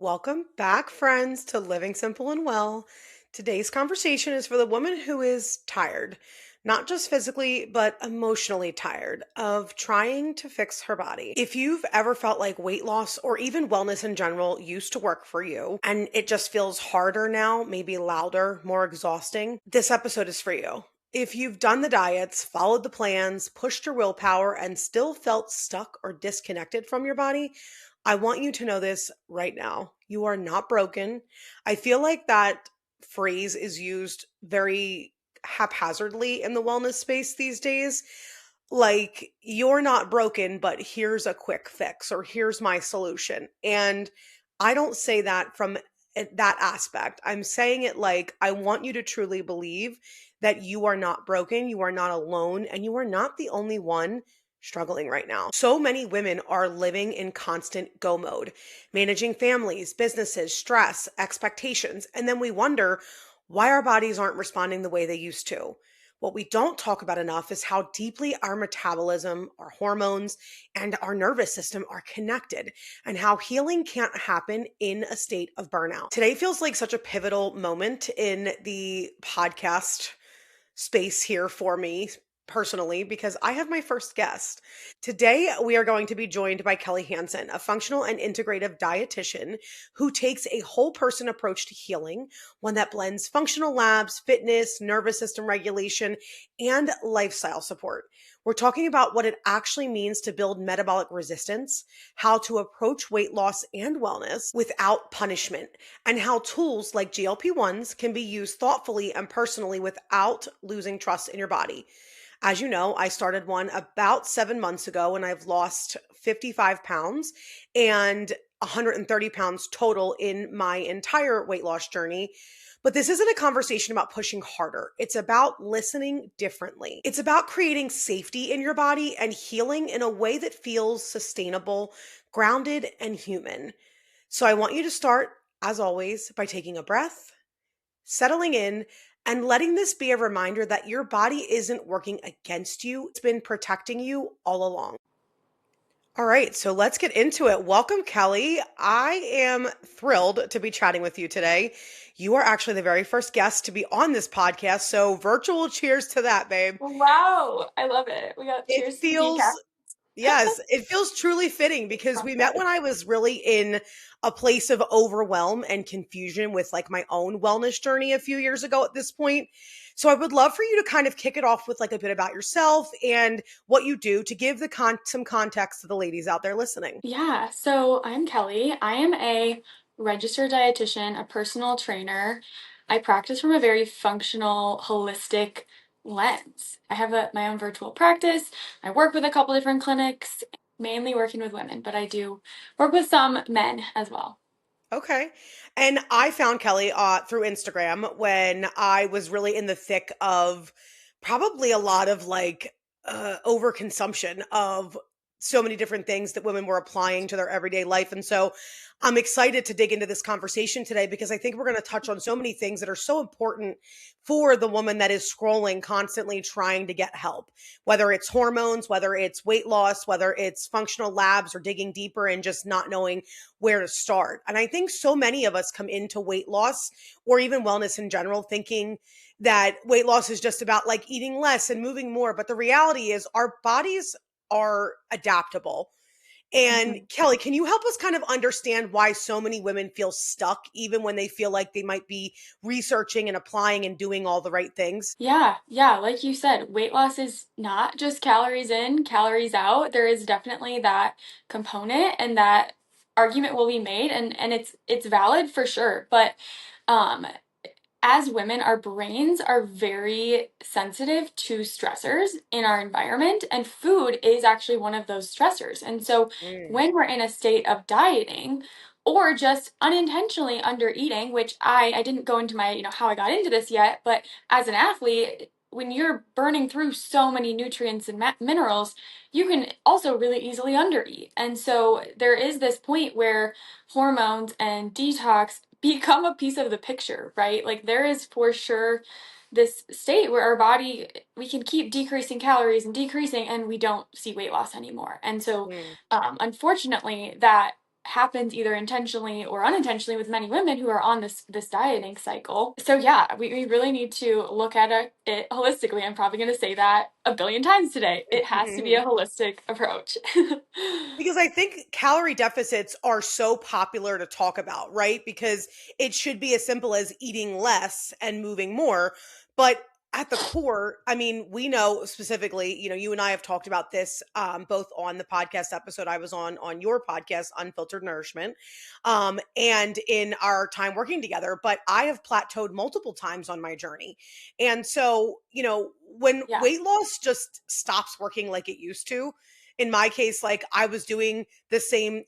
Welcome back, friends, to Living Simple and Well. Today's conversation is for the woman who is tired, not just physically, but emotionally tired of trying to fix her body. If you've ever felt like weight loss or even wellness in general used to work for you and it just feels harder now, maybe louder, more exhausting, this episode is for you. If you've done the diets, followed the plans, pushed your willpower, and still felt stuck or disconnected from your body, I want you to know this right now. You are not broken. I feel like that phrase is used very haphazardly in the wellness space these days. Like, you're not broken, but here's a quick fix or here's my solution. And I don't say that from that aspect. I'm saying it like I want you to truly believe that you are not broken, you are not alone, and you are not the only one struggling right now. So many women are living in constant go mode, managing families, businesses, stress, expectations, and then we wonder why our bodies aren't responding the way they used to. What we don't talk about enough is how deeply our metabolism, our hormones, and our nervous system are connected, and how healing can't happen in a state of burnout. Today feels like such a pivotal moment in the podcast space here for me personally because I have my first guest. Today, we are going to be joined by Kelli Hanson, a functional and integrative dietitian who takes a whole person approach to healing, one that blends functional labs, fitness, nervous system regulation, and lifestyle support. We're talking about what it actually means to build metabolic resistance, how to approach weight loss and wellness without punishment, and how tools like GLP-1s can be used thoughtfully and personally without losing trust in your body. As you know, I started one about 7 months ago and I've lost 55 pounds and 130 pounds total in my entire weight loss journey. But this isn't a conversation about pushing harder. It's about listening differently. It's about creating safety in your body and healing in a way that feels sustainable, grounded, and human. So I want you to start, as always, by taking a breath, settling in, and letting this be a reminder that your body isn't working against you. It's been protecting you all along. All right, so let's get into it. Welcome, Kelli. I am thrilled to be chatting with you today. You are actually the very first guest to be on this podcast, so virtual cheers to that, babe. Wow, I love it. We got It cheers to feels decaf. Yes, it feels truly fitting because we met when I was really in a place of overwhelm and confusion with like my own wellness journey a few years ago at this point. So I would love for you to kind of kick it off with like a bit about yourself and what you do to give some context to the ladies out there listening. Yeah, so I'm Kelly. I am a registered dietitian, a personal trainer. I practice from a very functional, holistic lens. I have my own virtual practice. I work with a couple different clinics, mainly working with women, but I do work with some men as well. Okay. And I found Kelly through Instagram when I was really in the thick of probably a lot of like overconsumption of so many different things that women were applying to their everyday life. And so I'm excited to dig into this conversation today because I think we're going to touch on so many things that are so important for the woman that is scrolling constantly trying to get help, whether it's hormones, whether it's weight loss, whether it's functional labs or digging deeper and just not knowing where to start. And I think so many of us come into weight loss or even wellness in general thinking that weight loss is just about like eating less and moving more. But the reality is our bodies are adaptable. And Mhm. Kelly, can you help us kind of understand why so many women feel stuck, even when they feel like they might be researching and applying and doing all the right things? Yeah, like you said, weight loss is not just calories in, calories out. There is definitely that component and that argument will be made and it's valid for sure. But um as women, our brains are very sensitive to stressors in our environment, and food is actually one of those stressors. And so, Mm, when we're in a state of dieting or just unintentionally under eating, which I didn't go into my, how I got into this yet, but as an athlete, when you're burning through so many nutrients and minerals, you can also really easily undereat. And so, there is this point where hormones and detox become a piece of the picture, right? Like there is for sure this state where our body, we can keep decreasing calories and decreasing and we don't see weight loss anymore. And so mm, unfortunately that happens either intentionally or unintentionally with many women who are on this dieting cycle. So yeah, we really need to look at it holistically. I'm probably going to say that a billion times today. It has to be a holistic approach. Because I think calorie deficits are so popular to talk about, right? Because it should be as simple as eating less and moving more. But at the core, I mean, we know specifically, you and I have talked about this both on the podcast episode I was on your podcast, Unfiltered Nourishment, and in our time working together. But I have plateaued multiple times on my journey. And so, when Yeah. weight loss just stops working like it used to, in my case, like I was doing the same,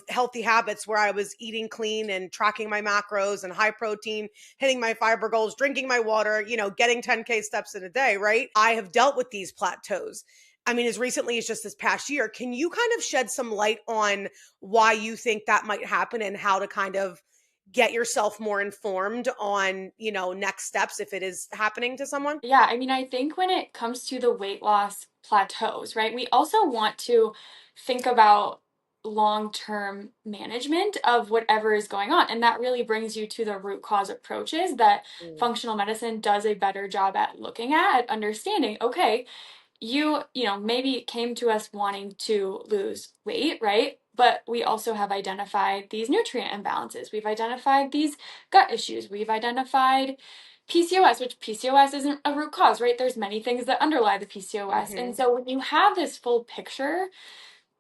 healthy habits where I was eating clean and tracking my macros and high protein, hitting my fiber goals, drinking my water, getting 10K steps in a day, right? I have dealt with these plateaus. I mean, as recently as just this past year, can you kind of shed some light on why you think that might happen and how to kind of get yourself more informed on, next steps if it is happening to someone? Yeah, I mean, I think when it comes to the weight loss plateaus, right, we also want to think about long-term management of whatever is going on. And that really brings you to the root cause approaches that Mm. functional medicine does a better job at looking at understanding, okay, you know, maybe came to us wanting to lose weight, right? But we also have identified these nutrient imbalances. We've identified these gut issues. We've identified PCOS, which PCOS isn't a root cause, right? There's many things that underlie the PCOS. And Mhm. so when you have this full picture,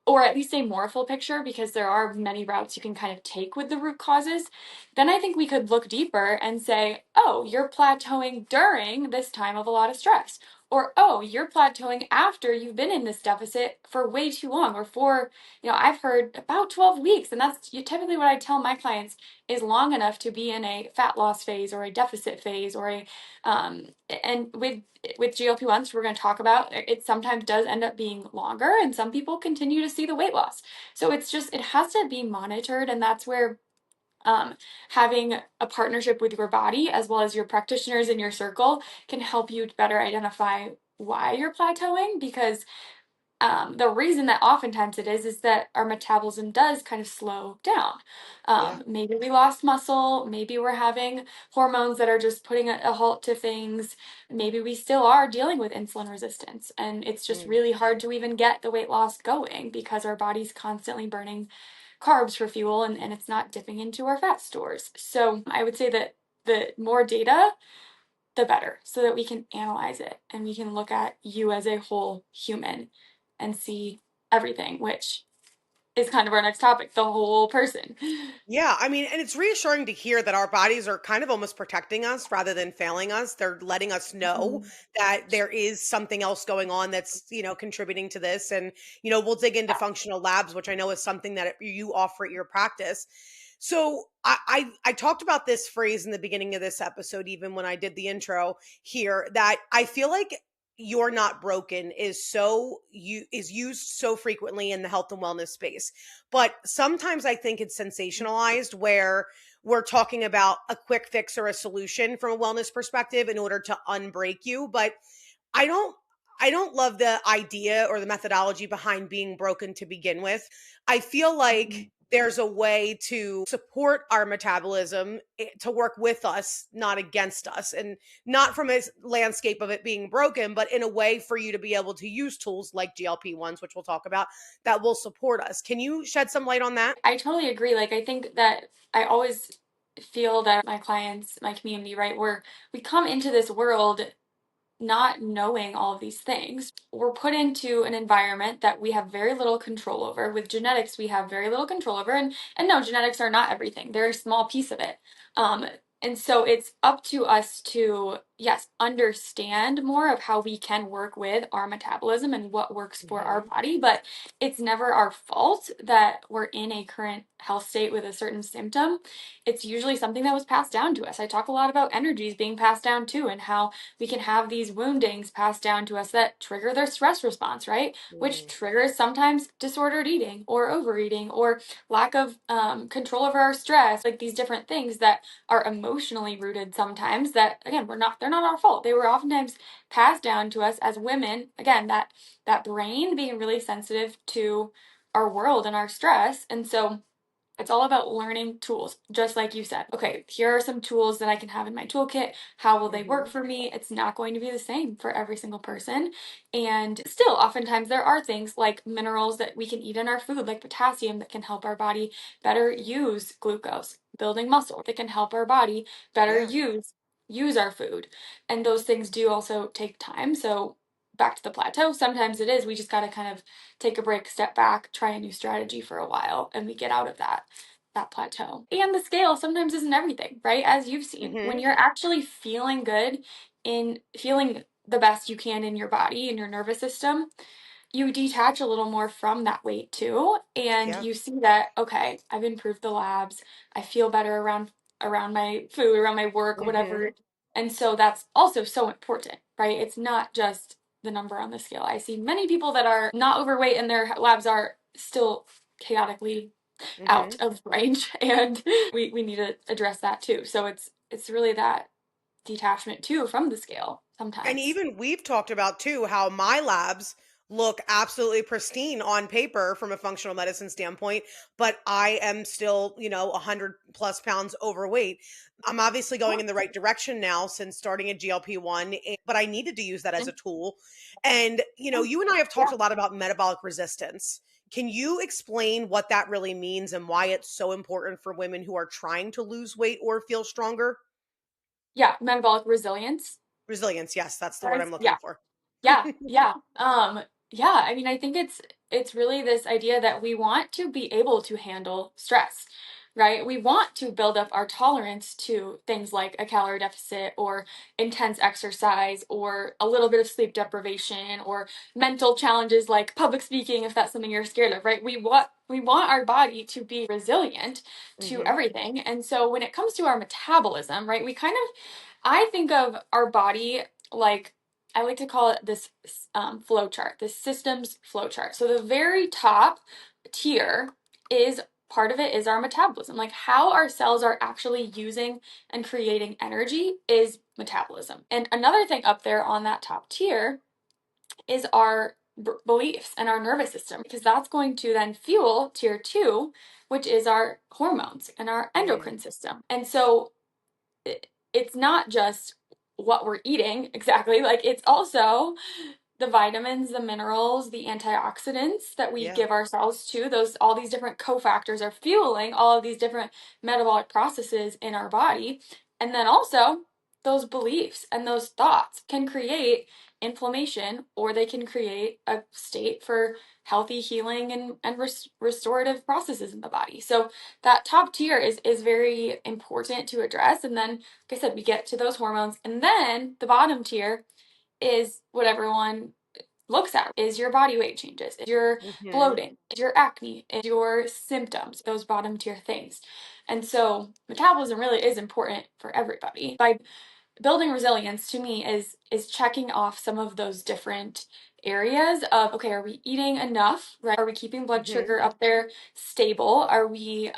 or at least a more full picture, because there are many routes you can kind of take with the root causes, then I think we could look deeper and say, oh, you're plateauing during this time of a lot of stress. Or, oh, you're plateauing after you've been in this deficit for way too long, or for, I've heard about 12 weeks. And that's typically what I tell my clients is long enough to be in a fat loss phase or a deficit phase or and with GLP-1s, we're going to talk about, it sometimes does end up being longer, and some people continue to see the weight loss. So it has to be monitored, and that's where um, having a partnership with your body as well as your practitioners in your circle can help you better identify why you're plateauing, because the reason that oftentimes it is that our metabolism does kind of slow down. Yeah. Maybe we lost muscle, maybe we're having hormones that are just putting a halt to things, maybe we still are dealing with insulin resistance, and it's just Mm. really hard to even get the weight loss going because our body's constantly burning carbs for fuel, and it's not dipping into our fat stores. So I would say that the more data, the better, so that we can analyze it and we can look at you as a whole human and see everything, which is kind of our next topic, the whole person. Yeah, I mean, and it's reassuring to hear that our bodies are kind of almost protecting us rather than failing us. They're letting us know Mhm. that there is something else going on that's, contributing to this. And, we'll dig into Yeah. functional labs, which I know is something that you offer at your practice. So I talked about this phrase in the beginning of this episode, even when I did the intro here, that I feel like "you're not broken" is used so frequently in the health and wellness space. But sometimes I think it's sensationalized where we're talking about a quick fix or a solution from a wellness perspective in order to unbreak you. But I don't I don't love the idea or the methodology behind being broken to begin with. I feel like Mhm. there's a way to support our metabolism to work with us, not against us, and not from a landscape of it being broken, but in a way for you to be able to use tools like GLP-1s, which we'll talk about, that will support us. Can you shed some light on that? I totally agree. Like, I think that I always feel that my clients, my community, right, where we come into this world not knowing all of these things. We're put into an environment that we have very little control over. With genetics, we have very little control over, and no, genetics are not everything. They're a small piece of it. Um, and so it's up to us to, yes, understand more of how we can work with our metabolism and what works for our Hmm. body, but it's never our fault that we're in a current health state with a certain symptom. It's usually something that was passed down to us. I talk a lot about energies being passed down too, and how we can have these woundings passed down to us that trigger their stress response, right? Which Mm. triggers sometimes disordered eating or overeating or lack of control over our stress, like these different things that are emotionally rooted sometimes that, again, they're not our fault. They were oftentimes passed down to us as women. Again, that brain being really sensitive to our world and our stress. And so It's all about learning tools, just like you said. Okay, here are some tools that I can have in my toolkit. How will they work Mhm. for me? It's not going to be the same for every single person. And still, oftentimes, there are things like minerals that we can eat in our food, like potassium, that can help our body better use glucose, building muscle, that can help our body better Yeah. use our food. And those things do also take time. So back to the plateau, sometimes it is we just got to kind of take a break, step back, try a new strategy for a while, and we get out of that plateau. And the scale sometimes isn't everything, right? As you've seen, when Mhm. you're actually feeling good, in feeling the best you can in your body and your nervous system, you detach a little more from that weight too, and Yeah. you see that, okay, I've improved the labs, I feel better around my food, around my work, Mhm. whatever. And so that's also so important, right? It's not just the number on the scale. I see many people that are not overweight and their labs are still chaotically out Mhm. of range, and we need to address that too. So it's really that detachment too from the scale And sometimes. even we've talked about too how my labs look absolutely pristine on paper from a functional medicine standpoint, but I am still, 100 plus pounds overweight. I'm obviously going in the right direction now since starting a GLP-1, but I needed to use that as a tool. And, you and I have talked Yeah. a lot about metabolic resistance. Can you explain what that really means and why it's so important for women who are trying to lose weight or feel stronger? Yeah, metabolic resilience. Resilience, yes, that's the word Guys, I'm looking yeah. for. Yeah, yeah. Yeah, I mean, I think it's really this idea that we want to be able to handle stress, right? We want to build up our tolerance to things like a calorie deficit or intense exercise or a little bit of sleep deprivation or mental challenges like public speaking if that's something you're scared of, right? We want our body to be resilient to Mhm. everything. And so when it comes to our metabolism, right, we kind of I think of our body like I like to call it this flow chart, this systems flow chart. So the very top tier is part of it is our metabolism, like how our cells are actually using and creating energy is metabolism. And another thing up there on that top tier is our beliefs and our nervous system, because that's going to then fuel tier two, which is our hormones and our Mm. endocrine system. And so it's not just what we're eating exactly, like it's also the vitamins, the minerals, the antioxidants that we Yeah. give ourselves to, those all these different cofactors are fueling all of these different metabolic processes in our body. And then also those beliefs and those thoughts can create inflammation, or they can create a state for healthy healing and restorative processes in the body. So that top tier is very important to address. And then, like I said, we get to those hormones, and then the bottom tier is what everyone looks at is your body weight changes, is your Mhm. bloating, is your acne, is your symptoms, those bottom tier things. And so metabolism really is important for everybody. By building resilience to me is checking off some of those different areas of, okay, are we eating enough, right? Are we keeping blood Mhm. sugar up there stable? Are we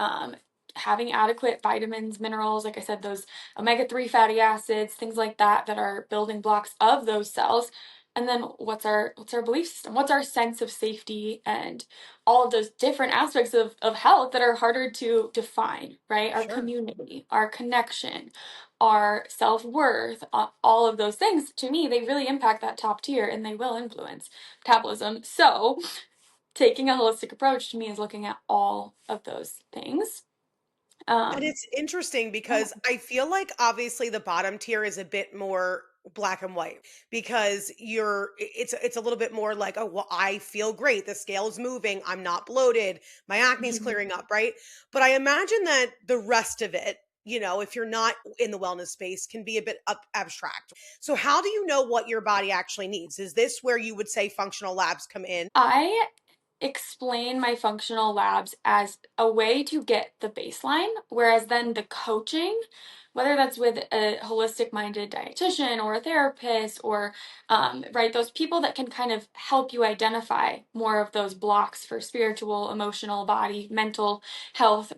having adequate vitamins, minerals, like I said, those omega-3 fatty acids, things like that that are building blocks of those cells? And then what's our belief system? What's our sense of safety and all of those different aspects of health that are harder to define, right? Our Sure. community, our connection, our self-worth, all of those things, to me, they really impact that top tier and they will influence metabolism. So taking a holistic approach to me is looking at all of those things. And Um, it's interesting yeah. because I feel like obviously the bottom tier is a bit more black and white because it's a little bit more like, oh well, I feel great, the scale's moving, I'm not bloated, my acne's Mhm. clearing up, right? But I imagine that the rest of it, if you're not in the wellness space, can be a bit abstract. So how do you know what your body actually needs? Is this where you would say functional labs come in? I explain my functional labs as a way to get the baseline, whereas then the coaching, whether that's with a holistic minded dietitian or a therapist or right, those people that can kind of help you identify more of those blocks for spiritual, emotional, body, mental health,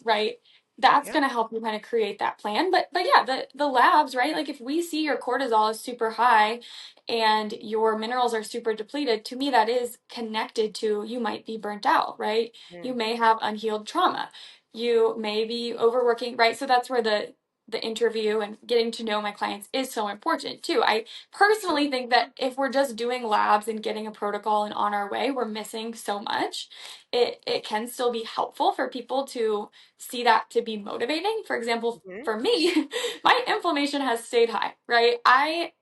right? That's Yeah. going to help you kind of create that plan. But yeah, the labs, right? Like if we see your cortisol is super high and your minerals are super depleted, to me, that is connected to you might be burnt out, right? You Mm. may have unhealed trauma. you may be overworking, right? So that's where the interview and getting to know my clients is so important too. I Sure. personally think that if we're just doing labs and getting a protocol and on our way, we're missing so much. It can still be helpful for people to see that to be motivating. For example, Mhm. for me, my inflammation has stayed high, right? I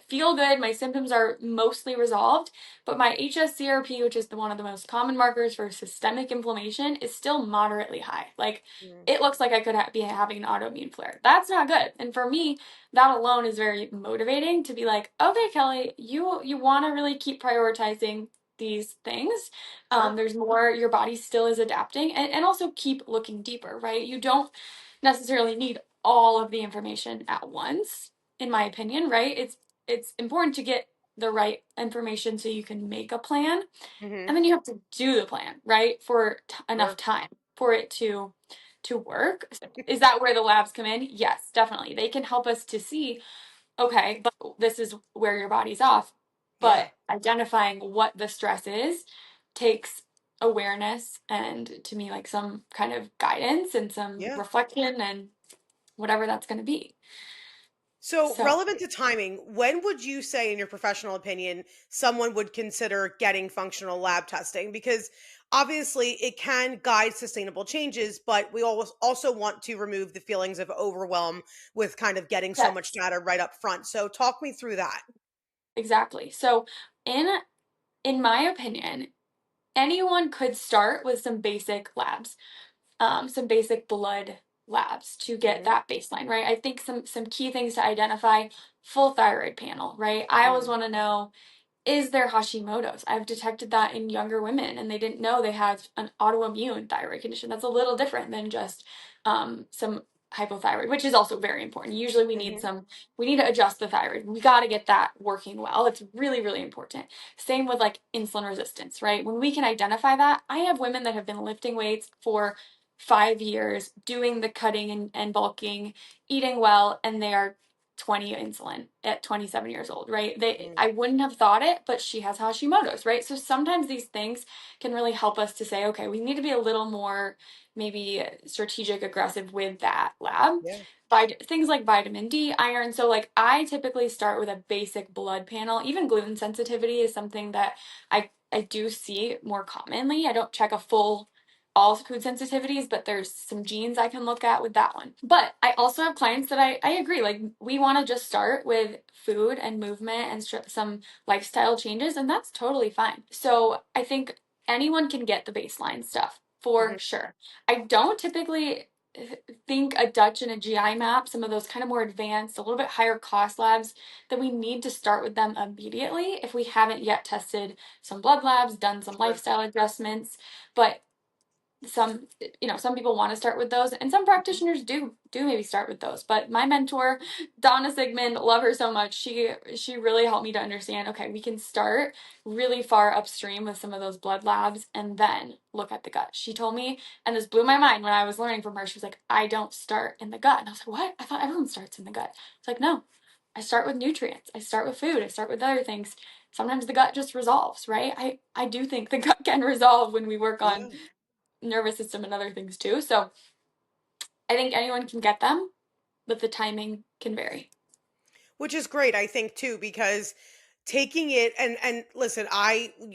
feel good. My symptoms are mostly resolved, but my HSCRP, which is one of the most common markers for systemic inflammation, is still moderately high. Like Mm. it looks like I could be having an autoimmune flare. That's not good. And for me, that alone is very motivating to be like, okay, Kelly, you want to really keep prioritizing these things. Sure. There's more. Your body still is adapting, and also keep looking deeper. Right? You don't necessarily need all of the information at once, in my opinion. Right? It's important to get the right information so you can make a plan, Mhm. and then you have to do the plan, right, for enough Sure. time for it to work. Is that where the labs come in? Yes, definitely. They can help us to see, okay, but this is where your body's off. Yeah. But identifying what the stress is takes awareness and, to me, like some kind of guidance and some Yeah. reflection and whatever that's going to be. So, So relevant to timing, when would you say, in your professional opinion, someone would consider getting functional lab testing? Because obviously it can guide sustainable changes, but we always also want to remove the feelings of overwhelm with kind of getting so much yes, data right up front. So, talk me through that. exactly. So in in my opinion, anyone could start with some basic labs, some basic blood labs to get Hmm. that baseline, right? I think some key things to identify: full thyroid panel, right? I always Mm. want to know, is there Hashimoto's? I've detected that in younger women, and they didn't know they had an autoimmune thyroid condition. That's a little different than just some hypothyroid, which is also very important. Usually, Hmm. we need to adjust the thyroid. We got to get that working well. It's really, really important. Same with like insulin resistance, right? When we can identify that, I have women that have been lifting weights for 5 years, doing the cutting and bulking, eating well, and they are 20 insulin at 27 years old, right? Mm. I wouldn't have thought it, but she has Hashimoto's, right? So sometimes these things can really help us to say, okay, we need to be a little more maybe strategic, aggressive with that lab. Yeah. Things like vitamin D, iron. So like I typically start with a basic blood panel. Even gluten sensitivity is something that I do see more commonly. I don't check a full all food sensitivities, but there's some genes I can look at with that one. But I also have clients that I agree, like we want to just start with food and movement and some lifestyle changes, and that's totally fine. So I think anyone can get the baseline stuff for Hmm. sure. I don't typically think a Dutch and a GI map, some of those kind of more advanced, a little bit higher cost labs, that we need to start with them immediately if we haven't yet tested some blood labs, done some Sure. lifestyle adjustments. But some some people want to start with those, and some Mhm. practitioners do maybe start with those. But my mentor, Donna Sigmund, love her so much, she really helped me to understand, okay, we can start really far upstream with some of those blood labs and then look at the gut. She told me, and this blew my mind when I was learning from her, she was like, I don't start in the gut. And I was like, what? I thought everyone starts in the gut. It's like, no, I start with nutrients, I start with food, I start with other things. Sometimes the gut just resolves, right? I do think the gut can resolve when we work on Yeah. nervous system and other things too. So I think anyone can get them, but the timing can vary. Which is great, I think, too, because taking it and listen,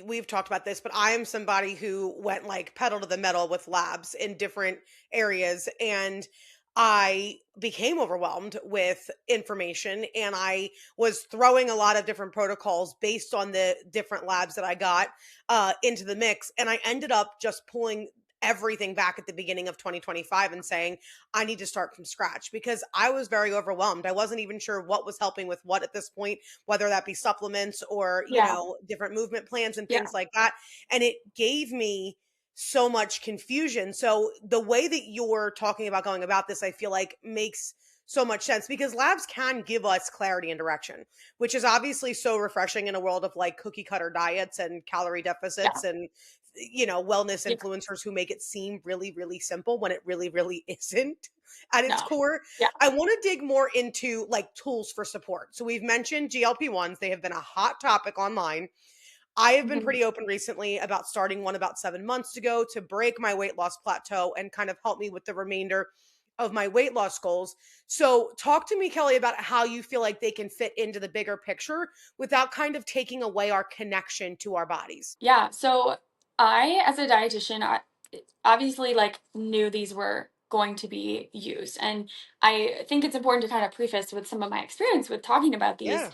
we've talked about this, but I am somebody who went like pedal to the metal with labs in different areas, and I became overwhelmed with information, and I was throwing a lot of different protocols based on the different labs that I got into the mix, and I ended up just pulling everything back at the beginning of 2025 and saying I need to start from scratch because I was very overwhelmed. I wasn't even sure what was helping with what at this point, whether that be supplements or, Yeah, different movement plans and yeah, things like that. And it gave me so much confusion. So the way that you're talking about going about this, I feel like makes so much sense because labs can give us clarity and direction, which is obviously so refreshing in a world of like cookie cutter diets and calorie deficits yeah, and wellness yeah. influencers who make it seem really, really simple when it really, really isn't at its No, core. yeah, I want to dig more into like tools for support. So we've mentioned GLP-1s, they have been a hot topic online. I have been Mhm. pretty open recently about starting one about 7 months ago to break my weight loss plateau and kind of help me with the remainder of my weight loss goals. So, talk to me, Kelly, about how you feel like they can fit into the bigger picture without kind of taking away our connection to our bodies. Yeah, so I, as a dietitian, obviously like knew these were going to be used, and I think it's important to kind of preface with some of my experience with talking about these. Yeah.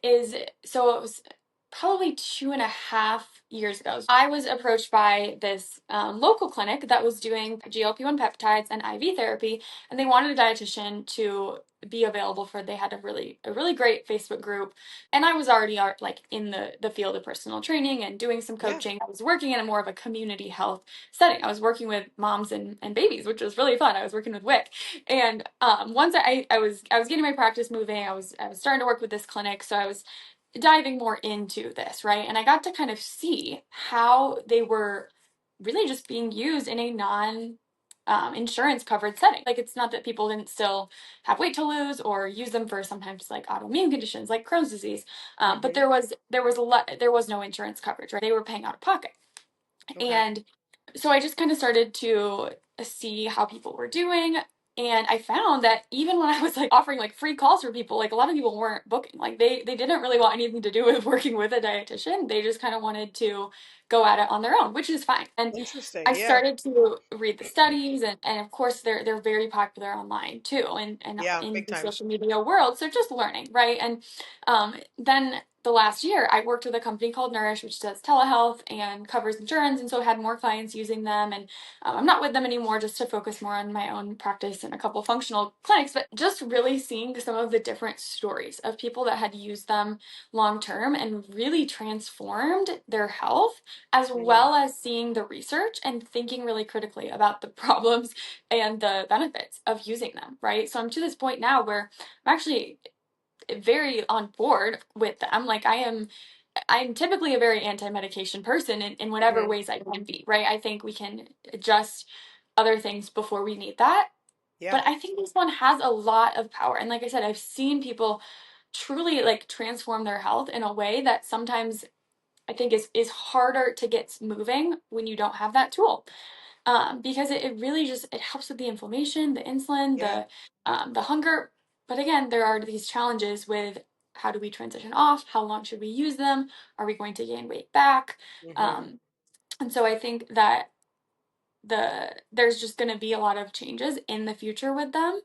Is so it was probably 2.5 years ago. I was approached by this local clinic that was doing GLP-1 peptides and IV therapy, and they wanted a dietitian to be available for. They had a really great Facebook group, and I was already like in the field of personal training and doing some Yeah. coaching. I was working in a more of a community health setting. I was working with moms and babies, which was really fun. I was working with WIC, and once I was getting my practice moving. I was starting to work with this clinic, so I was diving more into this, right? And I got to kind of see how they were really just being used in a non insurance covered setting. Like, it's not that people didn't still have weight to lose or use them for sometimes like autoimmune conditions like Crohn's disease, but Hmm. there was no insurance coverage, right? They were paying out of pocket, Okay. and so I just kind of started to see how people were doing. And I found that even when I was like offering like free calls for people, like a lot of people weren't booking. Like they didn't really want anything to do with working with a dietitian. They just kind of wanted to go at it on their own, which is fine. And Interesting. I Yeah. started to read the studies, and of course they're very popular online too, and Yeah. in Big the time. social media world. So just learning, right? And then the last year I worked with a company called Nourish, which does telehealth and covers insurance, and so I had more clients using them. And I'm not with them anymore, just to focus more on my own practice and a couple functional clinics. But just really seeing some of the different stories of people that had used them long term and really transformed their health, as Mm. well as seeing the research and thinking really critically about the problems and the benefits of using them, right? So I'm to this point now where I'm actually very on board with them. Like, I'm typically a very anti-medication person in whatever Hmm. ways I can be, right? I think we can adjust other things before we need that. Yeah. But I think this one has a lot of power. And like I said, I've seen people truly like transform their health in a way that sometimes I think is harder to get moving when you don't have that tool, because it really just it helps with the inflammation, the insulin, Yeah. the hunger. But again, there are these challenges with how do we transition off? How long should we use them? Are we going to gain weight back? Hmm. Um, and so I think that there's just going to be a lot of changes in the future with them,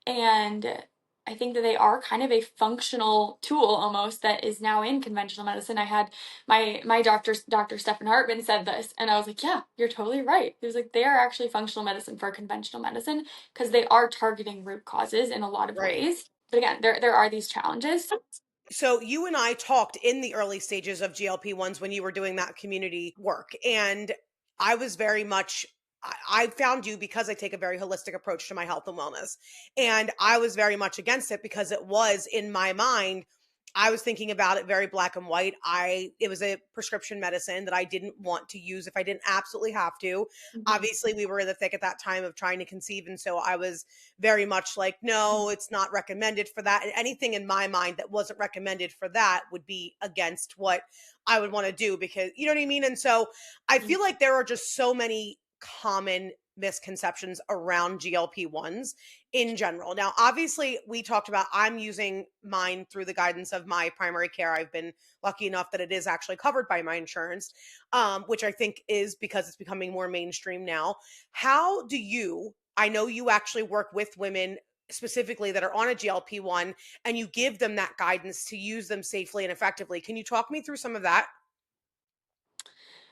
and I think that they are kind of a functional tool almost that is now in conventional medicine. I had my Dr. Stephen Hartman said this, and I was like, yeah, you're totally right. He was like, they are actually functional medicine for conventional medicine because they are targeting root causes in a lot of Right. ways. But again, there are these challenges. So you and I talked in the early stages of GLP-1s when you were doing that community work. And I was very much I found you because I take a very holistic approach to my health and wellness. And I was very much against it because it was in my mind, I was thinking about it very black and white. It was a prescription medicine that I didn't want to use if I didn't absolutely have to. Mhm, Obviously, we were in the thick at that time of trying to conceive. And so I was very much like, no, mhm, it's not recommended for that. And anything in my mind that wasn't recommended for that would be against what I would want to do because you know what I mean? And so I mhm. feel like there are just so many common misconceptions around GLP-1s in general. Now, obviously, we talked about I'm using mine through the guidance of my primary care. I've been lucky enough that it is actually covered by my insurance, which I think is because it's becoming more mainstream now. How do you I know you actually work with women specifically that are on a GLP-1 and you give them that guidance to use them safely and effectively. Can you talk me through some of that?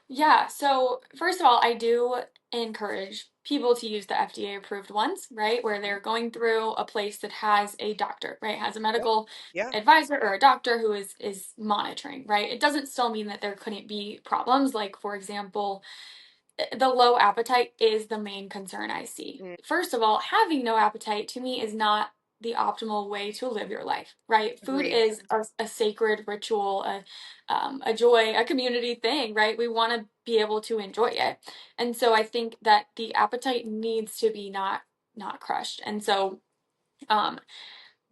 Yeah, so first of all, I do encourage people to use the FDA approved ones, right? Where they're going through a place that has a doctor, right? Has a Yep. medical Yeah. advisor or a doctor who is monitoring, right? It doesn't still mean that there couldn't be problems. Like, for example, the low appetite is the main concern I see. Mm, First of all, having no appetite to me is not the optimal way to live your life, right? Food agreed. is a sacred ritual, a joy, a community thing, right? We want to be able to enjoy it. And so I think that the appetite needs to be not crushed. And so um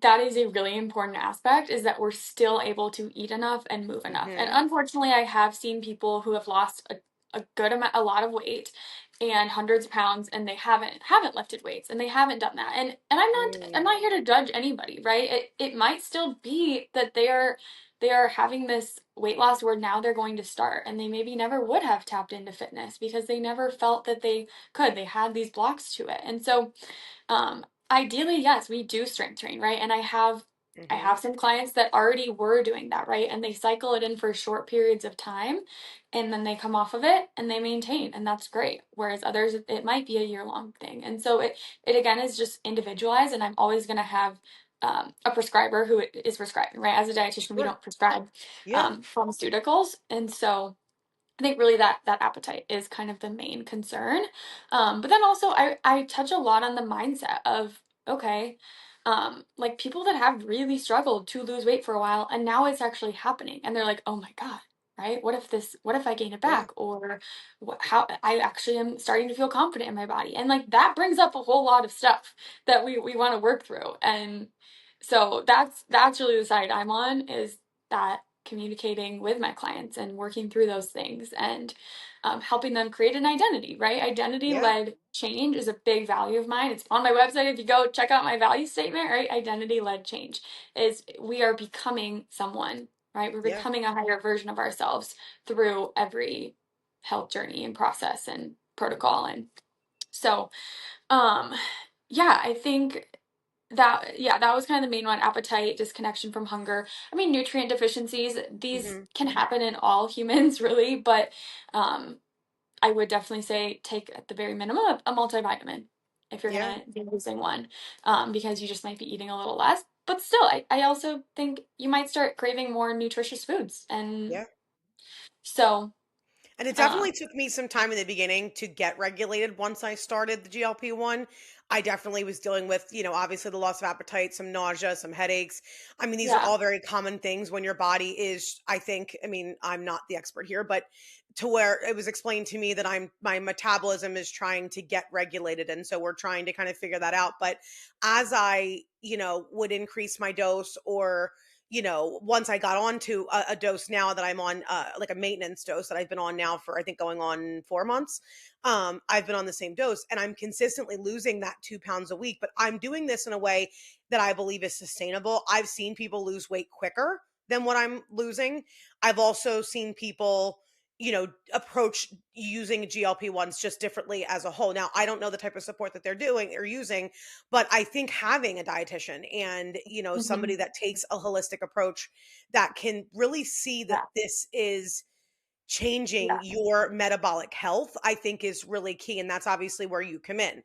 that is a really important aspect, is that we're still able to eat enough and move enough. And Mhm. unfortunately, I have seen people who have lost a good amount, a lot of weight and hundreds of pounds, and they haven't lifted weights and they haven't done that. And I'm Mm. not here to judge anybody, right? It might still be that they are having this weight loss where now they're going to start, and they maybe never would have tapped into fitness because they never felt that they could. They had these blocks to it. And so ideally, yes, we do strength train, right? And I Mhm. have some clients that already were doing that, right? And they cycle it in for short periods of time and then they come off of it and they maintain, and that's great. Whereas others, it might be a year-long thing. And so it again is just individualized, and I'm always going to have a prescriber who is prescribing, right? As a dietitian, we Sure. don't prescribe Yeah. pharmaceuticals. And so I think really that appetite is kind of the main concern. But then also I touch a lot on the mindset of, okay, like people that have really struggled to lose weight for a while and now it's actually happening and they're like, oh my God, right? What if I gain it Yeah. back? Or how I actually am starting to feel confident in my body. And like that brings up a whole lot of stuff that we want to work through. And so that's really the side I'm on, is that communicating with my clients and working through those things and helping them create an identity, right? Identity Yeah. led change is a big value of mine. It's on my website. If you go check out my value statement, right? Identity led change is we are becoming someone, right? We're Yeah. becoming a higher version of ourselves through every health journey and process and protocol. And so, um, yeah, I think that was kind of the main one: appetite, disconnection from hunger. I mean, nutrient deficiencies, these Mhm. can happen in all humans really, but um I would definitely say take at the very minimum a multivitamin if you're Yeah. gonna be using one, because you just might be eating a little less. But still, I also think you might start craving more nutritious foods. And Yeah. so, And it um, definitely took me some time in the beginning to get regulated once I started the GLP-1. I definitely was dealing with, obviously the loss of appetite, some nausea, some headaches. I mean, these are yeah. all very common things when your body is, I think, I mean, I'm not the expert here, but to where it was explained to me that my metabolism is trying to get regulated. And so we're trying to kind of figure that out. But as I, would increase my dose, or once I got onto a dose now that I'm on, like a maintenance dose that I've been on now for, I think, going on 4 months. I've been on the same dose and I'm consistently losing that 2 pounds a week, but I'm doing this in a way that I believe is sustainable. I've seen people lose weight quicker than what I'm losing. I've also seen people, approach using GLP-1s just differently as a whole. Now, I don't know the type of support that they're doing or using, but I think having a dietitian and, somebody Hmm. that takes a holistic approach that can really see that Yeah. this is changing Yeah. your metabolic health, I think is really key. And that's obviously where you come in.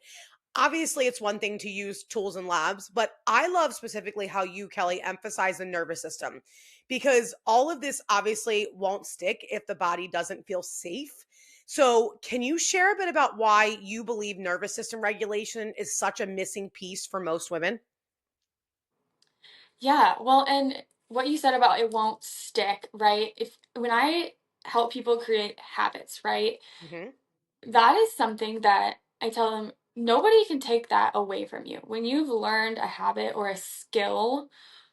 Obviously, it's one thing to use tools and labs, but I love specifically how you, Kelly, emphasize the nervous system, because all of this obviously won't stick if the body doesn't feel safe. So, can you share a bit about why you believe nervous system regulation is such a missing piece for most women? Yeah. Well, and what you said about it won't stick, right? If when I help people create habits, right? Hmm. That is something that I tell them nobody can take that away from you. When you've learned a habit or a skill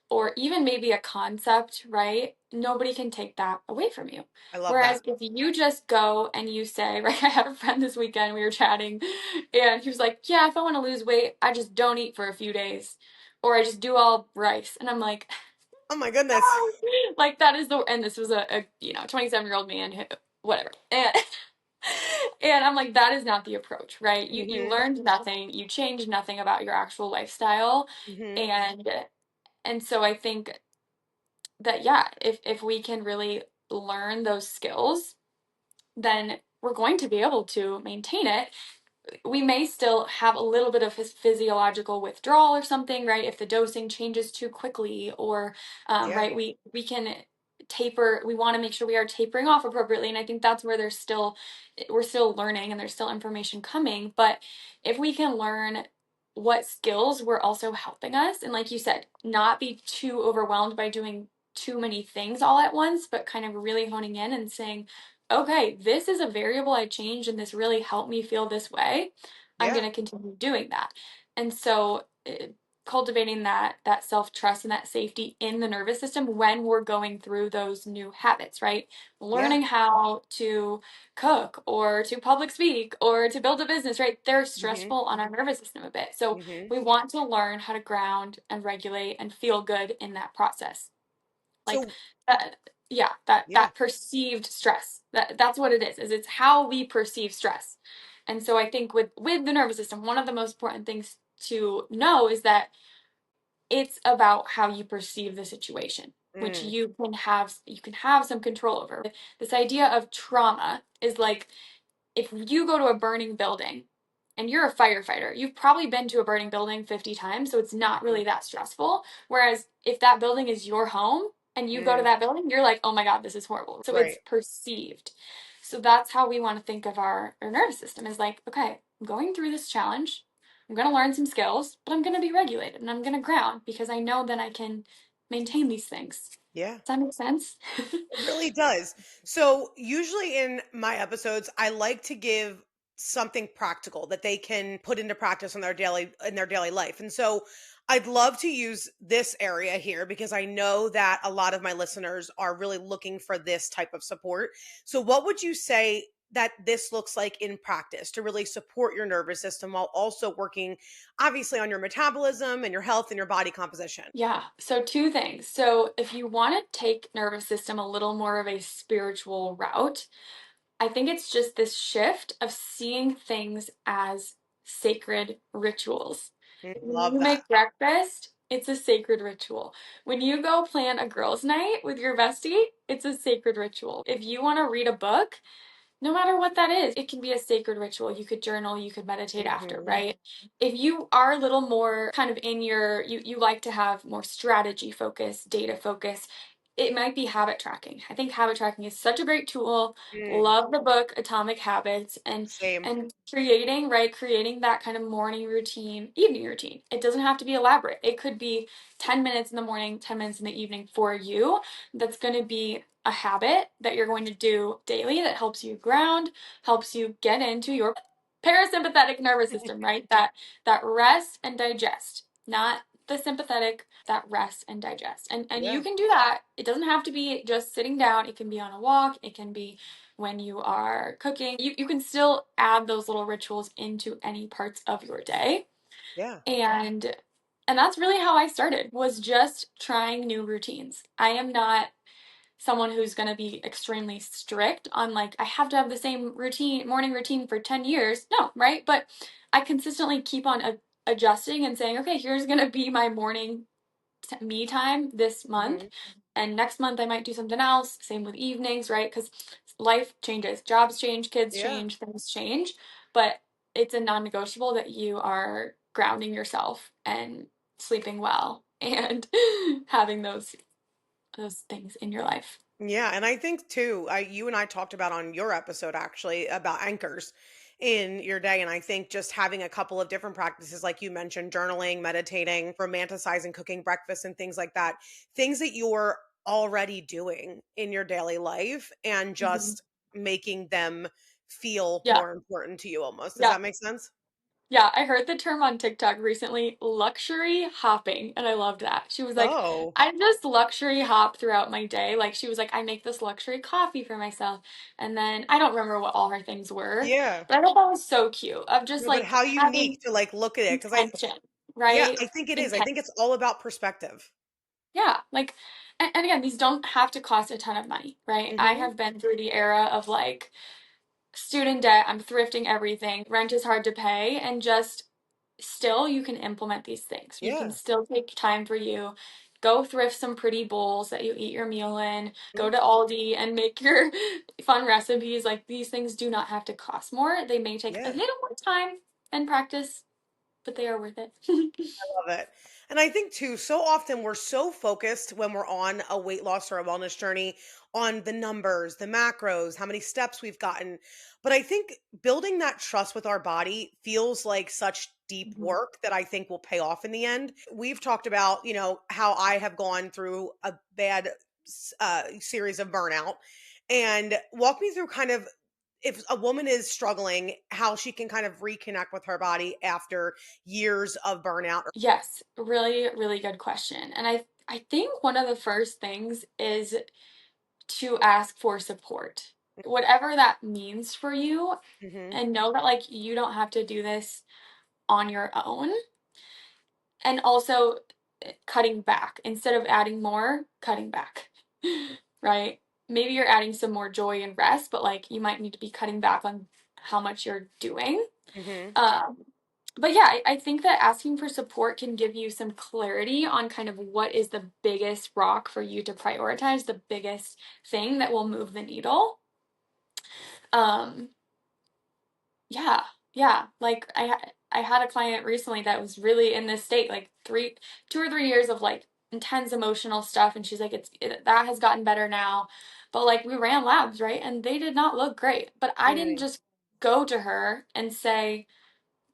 or even maybe a concept, right? Nobody can take that away from you. I love Whereas that. if you just go and you say, right, I had a friend this weekend, we were chatting, and he was like, yeah, if I want to lose weight, I just don't eat for a few days, or I just do all rice. And I'm like, Oh my goodness. no, like that is and this was a 27-year-old man who, whatever. And and I'm like, that is not the approach, right? You Hmm. learned nothing, you changed nothing about your actual lifestyle. Hmm. And so I think that, yeah, if we can really learn those skills, then we're going to be able to maintain it. We may still have a little bit of his physiological withdrawal or something, right? If the dosing changes too quickly, or Yeah. right, we can taper. We want to make sure we are tapering off appropriately, and I think that's where we're still learning, and there's still information coming. But if we can learn what skills were also helping us, and like you said, not be too overwhelmed by doing too many things all at once, but kind of really honing in and saying, okay, this is a variable I changed and this really helped me feel this way. I'm Yeah. going to continue doing that. And so cultivating that self-trust and that safety in the nervous system when we're going through those new habits, right? Yeah. Learning how to cook or to public speak or to build a business, right? They're Mhm. stressful on our nervous system a bit. So Mhm. we want to learn how to ground and regulate and feel good in that process. Like So that, yeah, that yeah. that perceived stress. That's what it is it's how we perceive stress. And so I think with the nervous system, one of the most important things to know is that it's about how you perceive the situation, which Mm. you can have some control over. This idea of trauma is like if you go to a burning building and you're a firefighter, you've probably been to a burning building 50 times, so it's not Mhm. really that stressful. Whereas if that building is your home and you go to Mm. that building, you're like, oh my God, this is horrible. So it's Right. perceived. So that's how we want to think of our nervous system is like, okay, I'm going through this challenge. I'm going to learn some skills, but I'm going to be regulated and I'm going to ground because I know that I can maintain these things. Yeah. Does that make sense? It really does. So, usually in my episodes, I like to give something practical that they can put into practice in their daily life. And so, I'd love to use this area here because I know that a lot of my listeners are really looking for this type of support. So, what would you say that this looks like in practice to really support your nervous system while also working obviously on your metabolism and your health and your body composition? Yeah. So two things. So if you want to take nervous system a little more of a spiritual route, I think it's just this shift of seeing things as sacred rituals. Mm, When love you that. make breakfast, it's a sacred ritual. When you go plan a girls' night with your bestie, it's a sacred ritual. If you want to read a book, no matter what that is, it can be a sacred ritual. You could journal, you could meditate after, Mhm. right? If you are a little more kind of in you like to have more strategy focus, data focus, it might be habit tracking. I think habit tracking is such a great tool. Mm, Love the book Atomic Habits same. and creating, right? Creating that kind of morning routine, evening routine. It doesn't have to be elaborate. It could be 10 minutes in the morning, 10 minutes in the evening for you. That's going to be a habit that you're going to do daily that helps you ground, helps you get into your parasympathetic nervous system, right? That rest and digest, not the sympathetic, that rest and digest. And you Yeah. can do that. It doesn't have to be just sitting down. It can be on a walk. It can be when you are cooking. You can still add those little rituals into any parts of your day. Yeah. And and that's really how I started was just trying new routines. I am not someone who's going to be extremely strict on like I have to have the same routine morning routine for 10 years. No, right? But I consistently keep on adjusting and saying, okay, here's going to be my morning me time this month. Mhm. And next month I might do something else. Same with evenings, right? Because life changes, jobs change, kids Yeah. change, things change. But it's a non negotiable that you are grounding yourself and sleeping well and having those things in your life. Yeah, and I think too, you and I talked about on your episode actually about anchors in your day. And I think just having a couple of different practices, like you mentioned, journaling, meditating, romanticizing, cooking breakfast, and things like that, things that you're already doing in your daily life and Mhm. just making them feel Yeah, more important to you almost. Does yeah, that make sense? yeah. I heard the term on TikTok recently, luxury hopping, and I loved that. She was like, Oh, I just luxury hop throughout my day. Like she was like, I make this luxury coffee for myself. And then I don't remember what all her things were, yeah. but I thought that was so cute of just No, but like how having unique to like look at it. Cause intention, yeah, right? I think it is. I Intent. think it's all about perspective. Yeah, like and again, these don't have to cost a ton of money, right? I Hmm. have been through the era of like student debt, I'm thrifting everything, rent is hard to pay, and just still you can implement these things. You can Yeah. still take time for you. Go thrift some pretty bowls that you eat your meal in. Go Mhm. to Aldi and make your fun recipes. Like these things do not have to cost more. They may take a Yeah. little more time and practice, but they are worth it. Love it. And I think too, so often we're so focused when we're on a weight loss or a wellness journey on the numbers, the macros, how many steps we've gotten. But I think building that trust with our body feels like such deep Mhm. work that I think will pay off in the end. We've talked about, how I have gone through a bad series of burnout and walk me through kind of if a woman is struggling, how she can kind of reconnect with her body after years of burnout. Yes, really, really good question. And I think one of the first things is to ask for support. Whatever that means for you, Mhm. and know that like you don't have to do this on your own. And also cutting back instead of adding more, cutting back. Right? Maybe you're adding some more joy and rest, but like you might need to be cutting back on how much you're doing. Mhm. Um, but yeah, I think that asking for support can give you some clarity on kind of what is the biggest rock for you to prioritize, the biggest thing that will move the needle. Um, yeah, yeah. Like I had a client recently that was really in this state, like 2 or 3 years of like intense emotional stuff, and she's like, that has gotten better now, but like we ran labs, right, and they did not look great. But I didn't Mm. just go to her and say,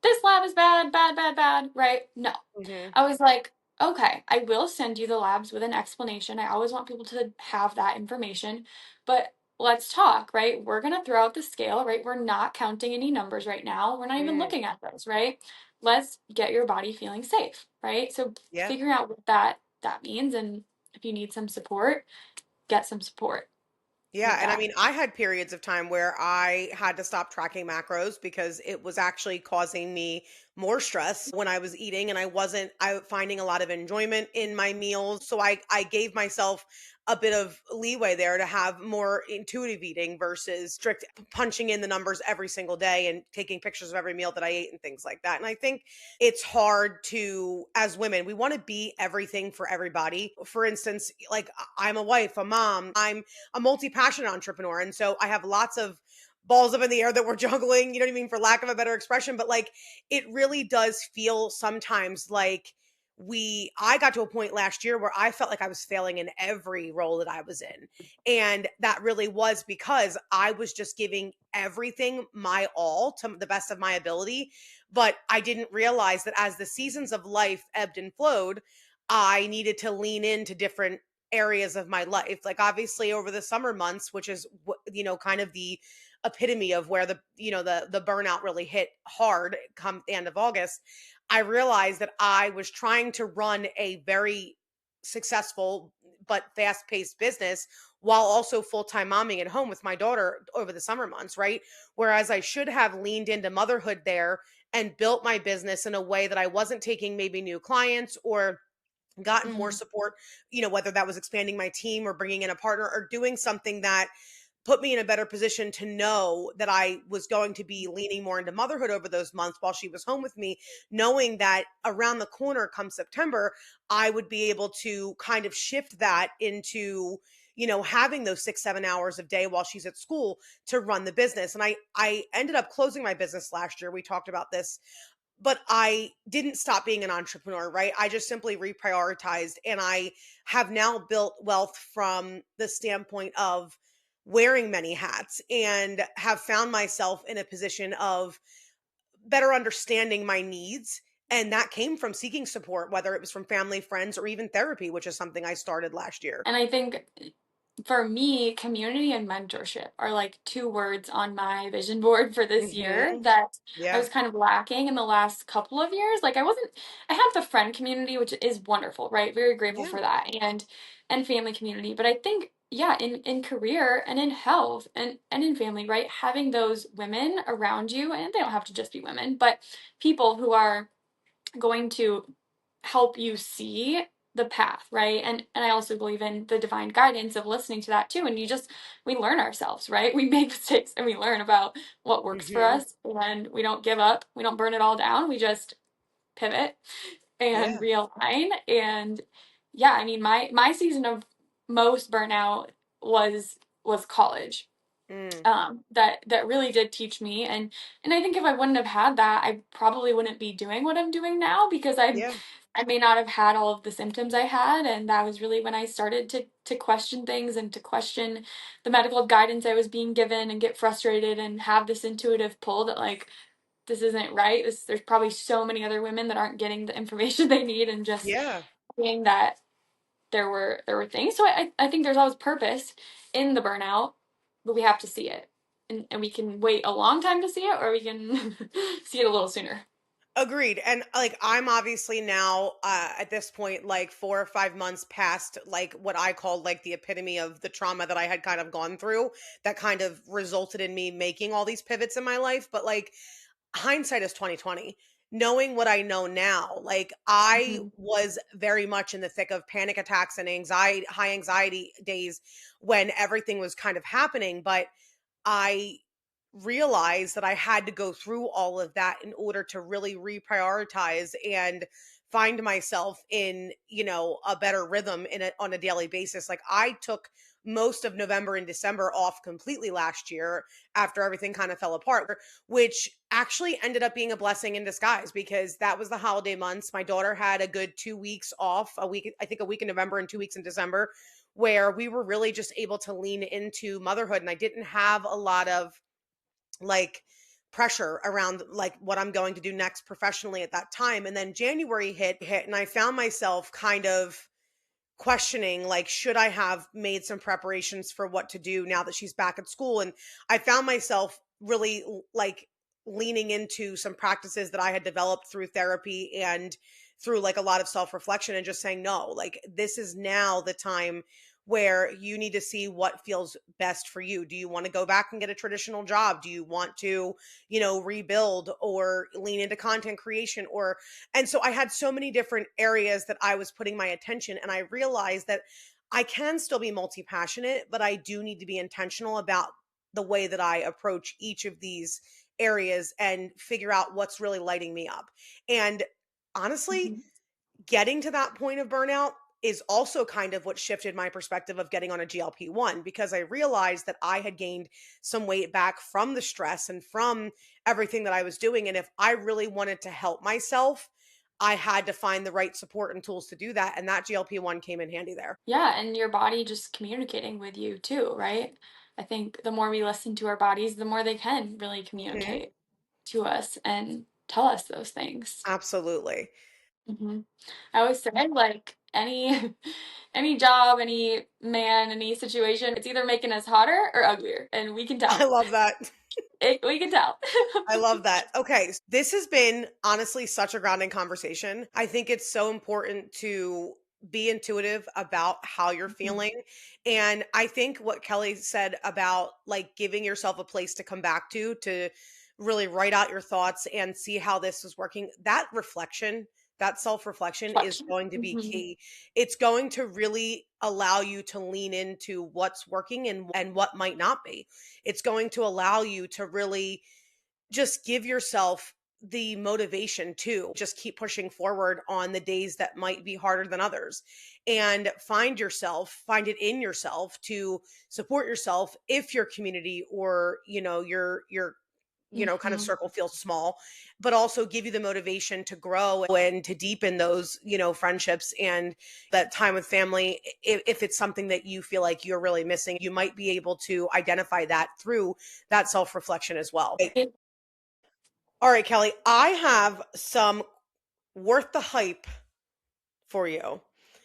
this lab is bad, bad, bad, bad, right? No. Mhm. I was like, okay, I will send you the labs with an explanation. I always want people to have that information, but let's talk, right? We're going to throw out the scale, right? We're not counting any numbers right now. We're not even Mm. looking at those, right? Let's get your body feeling safe, right? So Yeah. figuring out what that means, and if you need some support, get some support Yeah, with and I that. mean, I had periods of time where I had to stop tracking macros because it was actually causing me more stress when I was eating, and I finding a lot of enjoyment in my meals. So I gave myself a bit of leeway there to have more intuitive eating versus strict punching in the numbers every single day and taking pictures of every meal that I ate and things like that. And I think it's hard to, as women, we want to be everything for everybody. For instance, like I'm a wife, a mom, I'm a multi-passionate entrepreneur. And so I have lots of balls up in the air that we're juggling, you know what I mean, for lack of a better expression. But like it really does feel sometimes like I got to a point last year where I felt like I was failing in every role that I was in. And that really was because I was just giving everything my all to the best of my ability. But I didn't realize that as the seasons of life ebbed and flowed, I needed to lean into different areas of my life. Like obviously over the summer months, which is kind of the epitome of where the burnout really hit hard come the end of August, I realized that I was trying to run a very successful but fast-paced business while also full-time momming at home with my daughter over the summer months, right? Whereas I should have leaned into motherhood there and built my business in a way that I wasn't taking maybe new clients or gotten more Mhm. support, whether that was expanding my team or bringing in a partner or doing something that put me in a better position to know that I was going to be leaning more into motherhood over those months while she was home with me, knowing that around the corner come September, I would be able to kind of shift that into having those 6 7 hours of day while she's at school to run the business. And I ended up closing my business last year. We talked about this, but I didn't stop being an entrepreneur, right? I just simply reprioritized, and I have now built wealth from the standpoint of wearing many hats and have found myself in a position of better understanding my needs. And that came from seeking support, whether it was from family, friends, or even therapy, which is something I started last year. And I think for me, community and mentorship are like two words on my vision board for this year Hmm. that I Yeah. was kind of lacking in the last couple of years. Like I have the friend community, which is wonderful, right? Very grateful Yeah. for that, and family community. But I think, yeah, in career and in health and in family, right? Having those women around you, and they don't have to just be women, but people who are going to help you see the path, right? And I also believe in the divine guidance of listening to that too. And we learn ourselves, right? We make mistakes and we learn about what works for Hmm. us, and we don't give up. We don't burn it all down. We just pivot and Yeah. realign. And yeah, I mean, my season of most burnout was college. Mm. That really did teach me, and I think if I wouldn't have had that, I probably wouldn't be doing what I'm doing now, because Yeah. I may not have had all of the symptoms I had, and that was really when I started to question things and to question the medical guidance I was being given and get frustrated and have this intuitive pull that like this isn't right. There's probably so many other women that aren't getting the information they need, and just Yeah. seeing that there were things. So I think there's always purpose in the burnout, but we have to see it. and we can wait a long time to see it, or we can see it a little sooner. Agreed. And like I'm obviously now at this point like 4 or 5 months past like what I call like the epitome of the trauma that I had kind of gone through that kind of resulted in me making all these pivots in my life, but like hindsight is 2020. Knowing what I know now, like I Mhm. was very much in the thick of panic attacks and anxiety, high anxiety days when everything was kind of happening, but I realized that I had to go through all of that in order to really reprioritize and find myself in, a better rhythm on a daily basis. Like I took most of November and December off completely last year after everything kind of fell apart, which actually ended up being a blessing in disguise because that was the holiday months. My daughter had a good 2 weeks off, a week, I think a week in November and 2 weeks in December, where we were really just able to lean into motherhood. And I didn't have a lot of like pressure around like what I'm going to do next professionally at that time. And then January hit and I found myself kind of questioning like should I have made some preparations for what to do now that she's back at school. And I found myself really like leaning into some practices that I had developed through therapy and through like a lot of self-reflection and just saying no, like this is now the time where you need to see what feels best for you. Do you want to go back and get a traditional job? Do you want to, rebuild or lean into content creation? Or and so I had so many different areas that I was putting my attention, and I realized that I can still be multi-passionate, but I do need to be intentional about the way that I approach each of these areas and figure out what's really lighting me up. And honestly, Mhm. getting to that point of burnout is also kind of what shifted my perspective of getting on a GLP-1 because I realized that I had gained some weight back from the stress and from everything that I was doing. And if I really wanted to help myself, I had to find the right support and tools to do that. And that GLP-1 came in handy there. Yeah, and your body just communicating with you too, right? I think the more we listen to our bodies, the more they can really Mhm. communicate to us and tell us those things. Absolutely. hmm I always say, like, any job, any man, any situation, it's either making us hotter or uglier, and we can I tell. love that. We can tell. I love that. Okay, this has been honestly such a grounding conversation. I think it's so important to be intuitive about how you're Mhm. feeling. And I think what Kelly said about like giving yourself a place to come back to really write out your thoughts and see how this is working, that reflection, that self reflection is Reflection. going to be Mhm. key. It's going to really allow you to lean into what's working and what might not be. It's going to allow you to really just give yourself the motivation to just keep pushing forward on the days that might be harder than others and find it in yourself to support yourself if your community or your kind of Mhm. circle feels small, but also give you the motivation to grow and to deepen those friendships and that time with family. If it's something that you feel like you're really missing, you might be able to identify that through that self-reflection as well. It All right, Kelly, I have some worth the hype for you.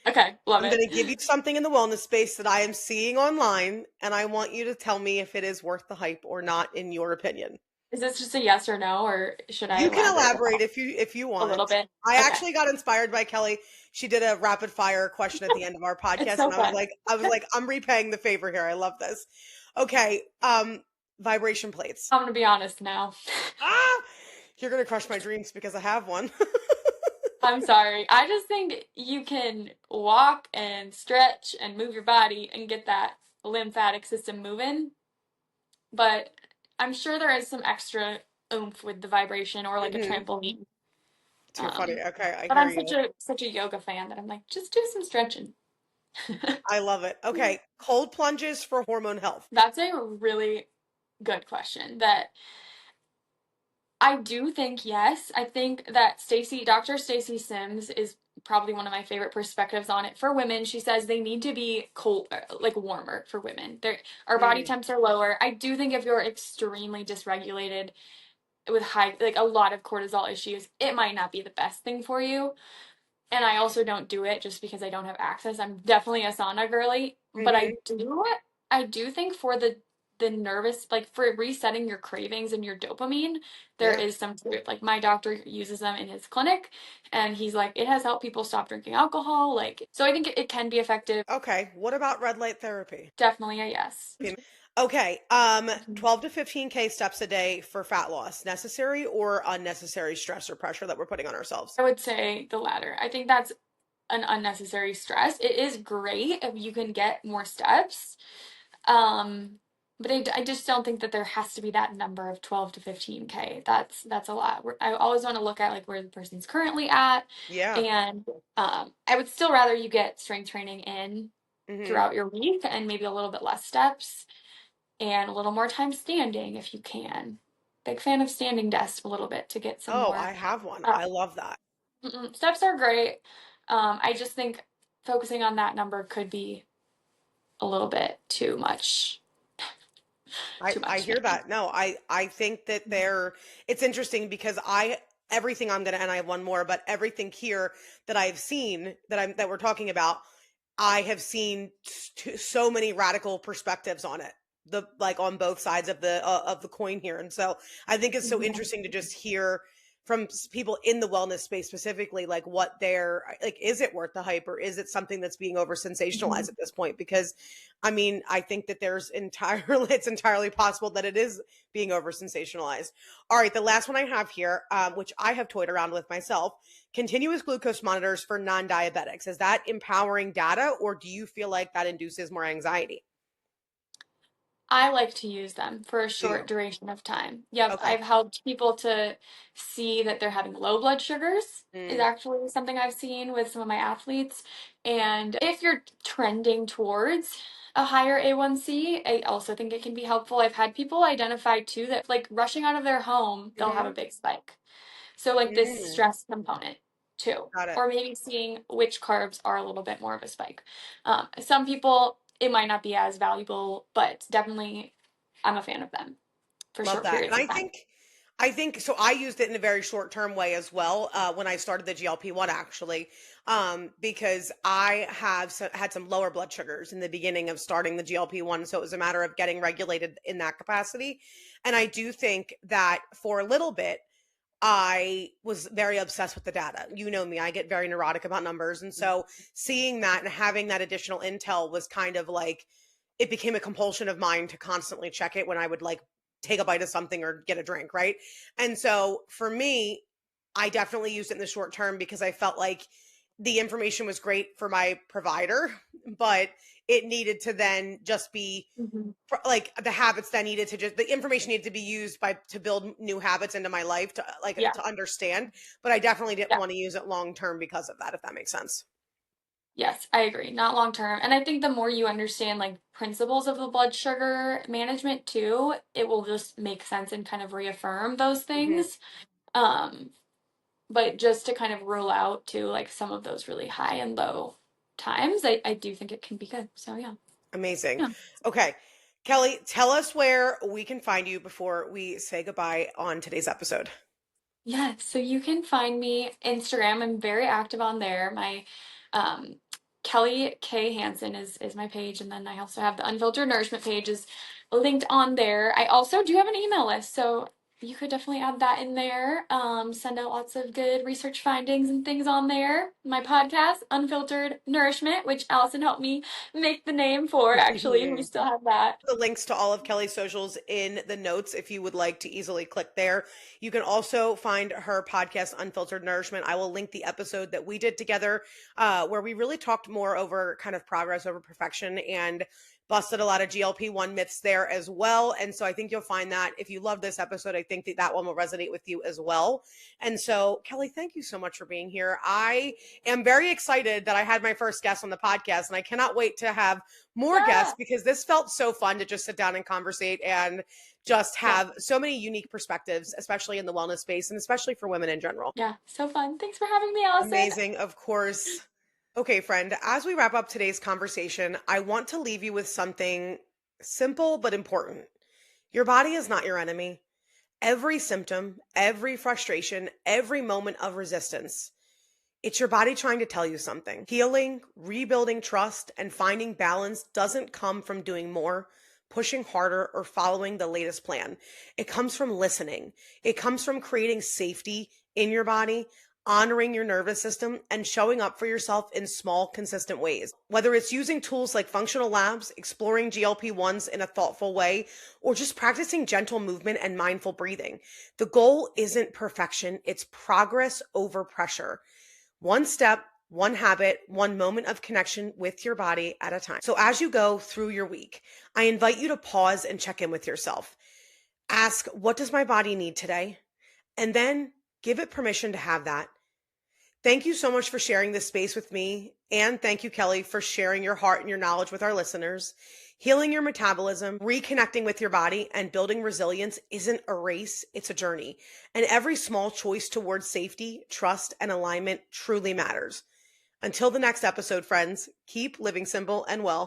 Okay, love I'm it. going to give you something in the wellness space that I am seeing online, and I want you to tell me if it is worth the hype or not, in your opinion. Is this just a yes or no, or should I You can elaborate elaborate if you a little want. bit? I Okay. actually got inspired by Kelly. She did a rapid fire question at the end of our It's podcast, so and fun. I was like, I'm repaying the favor here. I love this. Okay, vibration plates. I'm gonna be honest now. Ah, you're gonna crush my dreams because I have one. I'm sorry. I just think you can walk and stretch and move your body and get that lymphatic system moving, but I'm sure there is some extra oomph with the vibration or like a Hmm. trampoline. Too funny. Um, Okay, I but hear I'm you. such a yoga fan that I'm like, just do some stretching. I love it. Okay, cold plunges for hormone health. That's a really good question that I do think yes. I think that Dr. Stacy Sims is probably one of my favorite perspectives on it for women. She says they need to be cold, like warmer for women. Our body Mm, temps are lower. I do think if you're extremely dysregulated with high, like a lot of cortisol issues, it might not be the best thing for you. And I also don't do it just because I don't have access. I'm definitely a sauna girly, but hmm I do think for the the nervous, like for resetting your cravings and your dopamine, there Yeah. is some truth. Like my doctor uses them in his clinic and he's like, it has helped people stop drinking alcohol. Like, so I think it can be effective. Okay. What about red light therapy? Definitely a yes. Okay. Mhm. 12 to 15K steps a day for fat loss, necessary or unnecessary stress or pressure that we're putting on ourselves? I would say the latter. I think that's an unnecessary stress. It is great if you can get more steps. Um, but I just don't think that there has to be that number of 12 to 15K. That's a lot. I always want to look at like where the person's currently at, Yeah. and I would still rather you get strength training in Hmm. throughout your week and maybe a little bit less steps and a little more time standing if you can. Big fan of standing desks a little bit to get some Oh, more. I have one. Uh, I love that. steps are great. I just think focusing on that number could be a little bit I too I much hear maybe. that. No, I think that it's interesting because everything I'm gonna, and I have one more, but everything here that I've seen that we're talking about, I have seen so many radical perspectives on it. The like on both sides of the coin here. And so I think it's so Mhm. interesting to just hear from people in the wellness space specifically, like what they're like, is it worth the hype or is it something that's being over sensationalized Mhm. at this point? Because I mean, I think that it's entirely possible that it is being over sensationalized. All right, the last one I have here, which I have toyed around with myself, continuous glucose monitors for non-diabetics. Is that empowering data, or do you feel like that induces more anxiety? I like to use them for a Do short you? duration of time. Yep, Okay. I've helped people to see that they're having low blood sugars is Mm, actually something I've seen with some of my athletes. And if you're trending towards a higher A1C, I also think it can be helpful. I've had people identify too that like rushing out of their home, they'll have a hmm. big spike. So like this Mm, stress component too, got it. or maybe seeing which carbs are a little bit more of a spike. Some people it might not be as valuable, but definitely I'm a fan of them for Love short that. And periods of time. I think so. I used it in a very short term way as well when I started the GLP-1 actually, because I had some lower blood sugars in the beginning of starting the GLP-1. So it was a matter of getting regulated in that capacity. And I do think that for a little bit, I was very obsessed with the data. You know me, I get very neurotic about numbers. And so seeing that and having that additional intel was kind of like, it became a compulsion of mine to constantly check it when I would like take a bite of something or get a drink, right? And so for me, I definitely used it in the short term because I felt like the information was great for my provider, but it needed to then just be Mhm. like the habits that needed to just the information needed to be used by to build new habits into my life to like Yeah, to understand, but I definitely didn't yeah, want to use it long term because of that, if that makes sense. yes, I agree. Not long term. And I think the more you understand like principles of the blood sugar management too, it will just make sense and kind of reaffirm those Hmm. things. Um, but just to kind of rule out to like some of those really high and low times, I do think it can be good. So yeah. Amazing. Yeah. Okay, Kelli, tell us where we can find you before we say goodbye on today's episode. Yeah, so you can find me Instagram. I'm very active on there. My um Kelly K Hanson is my page, and then I also have the Unfiltered Nourishment page is linked on there. I also do have an email list, so you could definitely add that in there. Send out lots of good research findings and things on there. My podcast, Unfiltered Nourishment, which Allison helped me make the name for, actually, and we still have that. The links to all of Kelly's socials in the notes if you would like to easily click there. You can also find her podcast, Unfiltered Nourishment. I will link the episode that we did together, where we really talked more over kind of progress over perfection and busted a lot of GLP-1 myths there as well. And so I think you'll find that if you love this episode, I think that that one will resonate with you as well. And so, Kelli, thank you so much for being here. I am very excited that I had my first guest on the podcast, and I cannot wait to have more guests Yeah. because this felt so fun to just sit down and conversate and just Yeah. have so many unique perspectives, especially in the wellness space and especially for women in general. Yeah. So fun. Thanks for having me, Allison. Amazing, of course. Okay, friend, as we wrap up today's conversation, I want to leave you with something simple but important. Your body is not your enemy. Every symptom, every frustration, every moment of resistance, it's your body trying to tell you something. Healing, rebuilding trust, and finding balance doesn't come from doing more, pushing harder, or following the latest plan. It comes from listening. It comes from creating safety in your body, honoring your nervous system, and showing up for yourself in small, consistent ways. Whether it's using tools like functional labs, exploring GLP-1s in a thoughtful way, or just practicing gentle movement and mindful breathing, the goal isn't perfection, it's progress over pressure. One step, one habit, one moment of connection with your body at a time. So as you go through your week, I invite you to pause and check in with yourself. Ask, what does my body need today? And then give it permission to have that. Thank you so much for sharing this space with me. And thank you, Kelli, for sharing your heart and your knowledge with our listeners. Healing your metabolism, reconnecting with your body, and building resilience isn't a race, it's a journey. And every small choice towards safety, trust, and alignment truly matters. Until the next episode, friends, keep living simple and well.